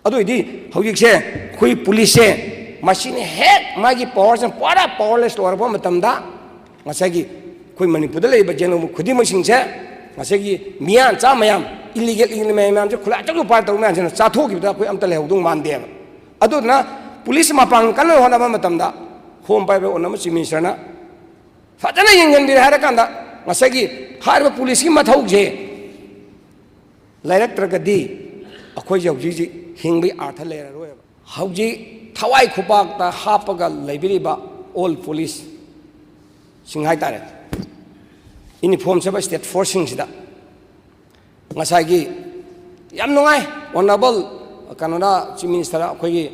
अदुइदी हौजिकसे खुई police से machine हेक मागी power से पूरा पावरलेस तौरबा मतमदा ngасagi खुई मणिपुर लेब जेनो खुदी मसिंग से ngасagi मियां चा मयाम इलीगल मयाम से खुला चक पार तौ मैन चाथोगिबदा खुई अमता लेहौदुं मानदे अदुना पुलिस मपांग कन होनाबा मतमदा होम पाइबा ओनम चीफ मिनिस्टरना फजना यंगनबिर हारा कांदा ngасagi हारबा पुलिस की मथौजे लाइरक्त्रगदी अखोय जौजी हिंगबी अर्थ लेररोय हौजी थवाई खुपाकता हापगा लेबिरिबा ऑल पुलिस सिंहाय तारे यूनिफॉर्म सब स्टेट फोर्सिंग सिदा ngасagi yam nungai honorable kanona chief minister akhoi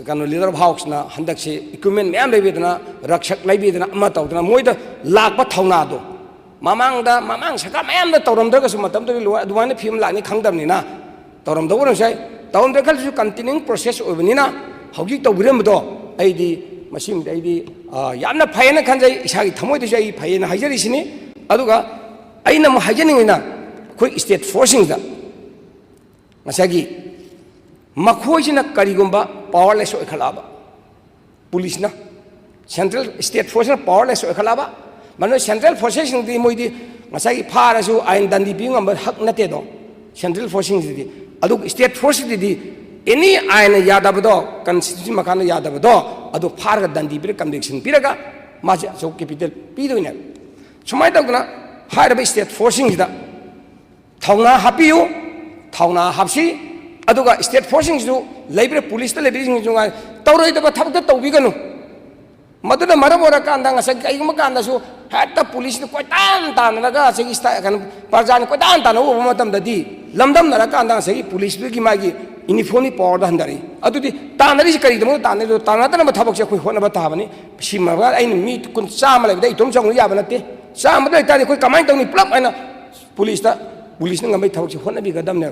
kanu leader of house na handak se equipment myam lebidana rakshak lebidana ama tawdana moida lakpa thauna do mamang saka myam da tawram da su matam da lo adwana film lani khangdam ni na tawram da won sai tawram da khal su continuing process obni na haugi tawbiram do aidi machine aidi yamna phayena khanjai isagi thamoi da sai phayena haijari sini aduga aina mo haijani na khoi state forcing da ngасagi मखोजना करीगुंबा powerless ओखलाबा police ना central state force ना powerless ओखलाबा मानो central forces दी मोइदी ngасagi फारसु आइन दंदी Bingham हक नते दो सेंट्रल फोर्सिंग दी अदु स्टेट फोर्स दी एनी आइन यादबदो कॉन्स्टिट्यूशन मखान यादबदो अदु फारग दंदी बिर कन्विक्शन पिरगा माजे सो कैपिटल पिदोइना सुमाय तगना हारबे स्टेट फोर्सिंग दा थौना हापियु थौना हापसी अदुगा स्टेट फोर्सिंग जो लेब्रे पुलिस ता लेब्रे सिंग जुंगा तौरई दबा थबक तौबिगनु मदुदा मरम ओरा कांदा ngasa काइगम कांदा सु हाता पुलिस ने कोइतान तानरगा सेगी स्टा कन परजान कोइतान तानो वो मतम ददी लमदम नरा कांदा सेगी पुलिस की मागी यूनिफॉर्म नि पावर दा हंदारी अदुदी तानरी से करी दमो ताने जो तानातना मथबक से कोइ होनबा ताबनी सिमगा आइन मी कुन चाम लेबदे इतोम संग याबा नते चाम दे तादि कोइ कमाइन तौनी प्लप आइना पुलिस ने ngam थबक से होनबी गदमने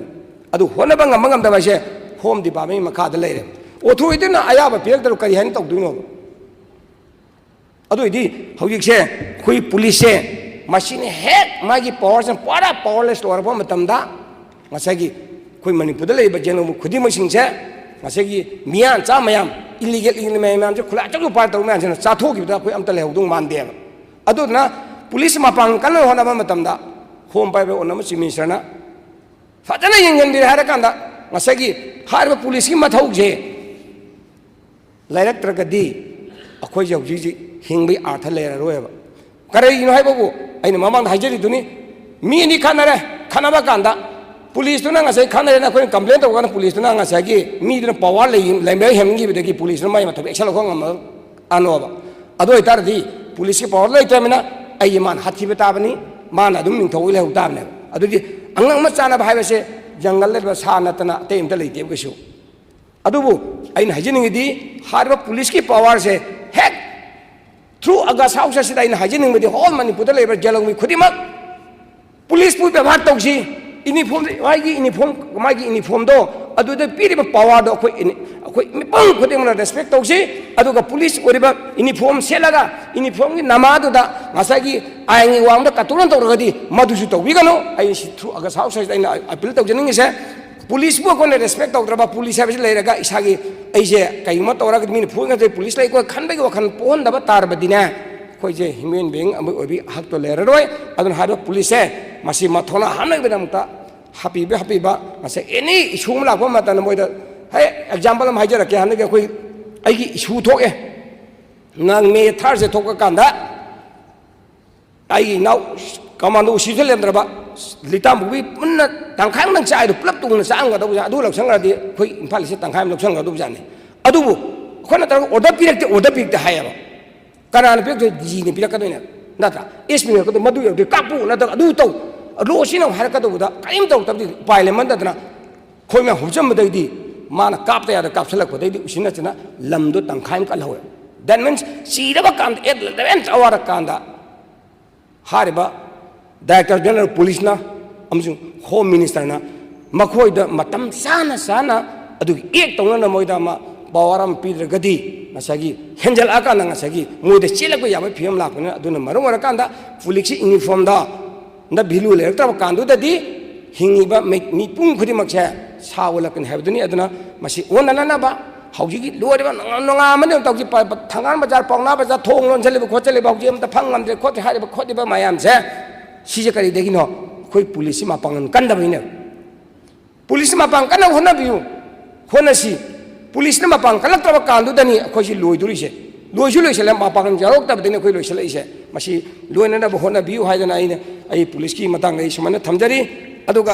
अदु होनबा ngam दबा से होम डिपार्टमेंट मखा द लेरे ओथोरिटीना अयाबा पिरक करी हाइन तौदुनो अदुइदी हौजिकसे खुई पुलिस से मशीन हेक मागी पावर से पूरा पावरलेस तौरबा मतमदा ngасagi खुई मणिपुर लेब जेनो खुदी मसिंग से ngасagi मियां चा मयाम इलीगल मयाम से खुला चक पार तौ मैन चाथोगिबदा खुई अमता लेहौदुं मानदे अदुना पुलिस मपांग कन होनाबा मतमदा होम पाइबा ओनम चीफ मिनिस्टरना फजना यंगनबिर हारा कांदा ngасagi हारबा पुलिस की मथौजे लाइरक्त्रगदी अखोय जौजी हिंगबी अर्थ लेररोयबा करिनो हाइबबु आइना ममांग हाइजरी दुनी मी नि खानारे खानाबा कांदा पुलिस तुना ngасai खानारे ना कोइ कंप्लेंट तौगाना पुलिस तुना ngасagi मी दुना पावर लेमे हेमगी बदगी पुलिस न माइ मथब एक्शन लखो ngam अनोबा अदोय तारदी पुलिस की पावर लेतमिना आई मान हाथिबा ताबनी माना दुम निंथौ लेहौ ताबने अदुदी अंगंग मचाना भाइबसे जंगल ले सा नतना तेमता लेते कसु अदुबु आइन हाइजनिंगदी हारबा पुलिस की पावर से हेक थ्रू अगस हाउस से आइन हाइजनिंगदी होल मणिपुर लेबर जेलंग खुदिमक पुलिस पु व्यवहार तौसी यूनिफॉर्म मागी यूनिफॉर्म दो अदुदे पीरिबा पावर दो अखोय मिपंग खुदिमना रेस्पेक्ट तौसी अदुगा पुलिस ओरिबा यूनिफॉर्म सेलगा यूनिफॉर्म की नमादुदा ngасagi आइंग वांगदा कतुरन तौरगदी मधुसु तौबिगनो आई थ्रू अगस हाउस से आइन अपील तौजनिंग से पुलिस बु कोने रेस्पेक्ट तौद्रबा पुलिस है लेरगा इसागी ऐसे कईमा तौरग मिन फुंग से पुलिस लाई को खनबे वखन पोहनदबा तारबदिना खोजे ह्यूमन बीइंग अबि हक तो लेररोय अदन हादो पुलिस है मसी मथोना हानबेदमता हापीबा मसे एनी इशू लाको मतन मोइदा है एग्जांपल हम हाइजर के हनगे कोई आइगी इशू थोके नंग मे थर्ड से थोका कांदा आई नाउ कमांडो उसिजल लेंद्रबा लिटाम बुबी पुन्ना तंखाय नंग चाइ पुलप तुंग सांगा दो अदु लक्षंगरादि खोइ इम्फाल से तंखाय लक्षंगा दो जाने अदुबु खोना तर ऑर्डर पिरक्ते हायबा कनान पिरक्ते जी ने पिरकदोइना नता एसपी ने कदो मदु यदि कापु नता अदु तौ लो सिना हारकदोदा काइम तौ तबदि पाइले मनदना खोइमा हुजमबदैदि माना कापता यादा कापसलकबदैदि उसिनचना लमदो तंखाय कलहवे दैट मीन्स सीरबा कांद एट लेवेन अवर कांदा हारिबा डायरेक्टर जनरल पुलिस ना अमसुं होम मिनिस्टर ना मखोइदा मतम साना अदु एक तौना मोइदा मा पावरम पीद्रगदी ngасagi हेंजल आकाना ngасagi मोइदा चेलको याबा फियम लापने अदुना मरम वरकांदा पुलिस यूनिफॉर्म दा न भिलु लेरता कांदु ददी हिंगिबा मिपुंग खुदिमक से सा ओलकनी है अदुना मसी ओननबा हौजिगी लोरेबा नंगा मने तौजी थंगान बाजार पौना बाजार थोंग लोनचलेब खोचलेब हौजी अमता फंगमद्रे खोते हारिबा खोदिबा मयामसे सिजे करी देगिनो खोई पुलिस मापांगन कंदबैने पुलिस मापांग कन होनबियु होनसी पुलिस ने मापांग कलक्तब कांदुदनी खोजी लोइदुरिसे लोइसु लोइसले मापांगन जारोक्तबदने खोई लोइसलेइसे मसी लोइननब होनबियु हाइदना आइ पुलिस की मतंग सुमन थमजरी अदुगा